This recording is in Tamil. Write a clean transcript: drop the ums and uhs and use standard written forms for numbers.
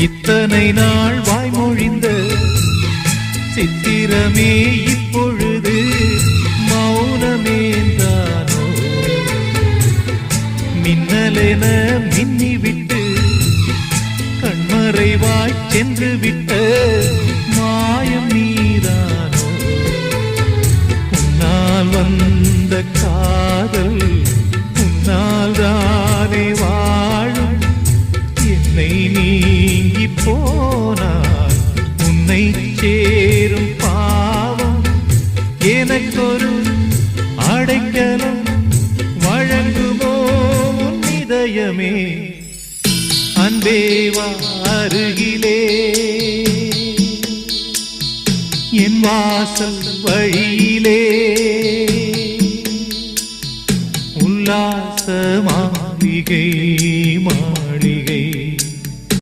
இத்தனை நாள் வாய்மொழிந்த சித்திரமே இப்பொழுது மௌனமேந்தானோ? மின்னலென மின்னிவிட்டு கண்மறைவாய் சென்று விட்ட மாயம் நீதானோ? உன்னால் வந்த காதல் உன்னால் தானே வாழும். என்னை நீங்கி போனார் உன்னை சேரும் பாவம். எனக்கொரு அடைக்கலம் வழங்குமோ உன் இதயமே? அன்பேவா அருகிலே என் வாசல் வழியிலே உல்லாச மாளிகை மாளிகை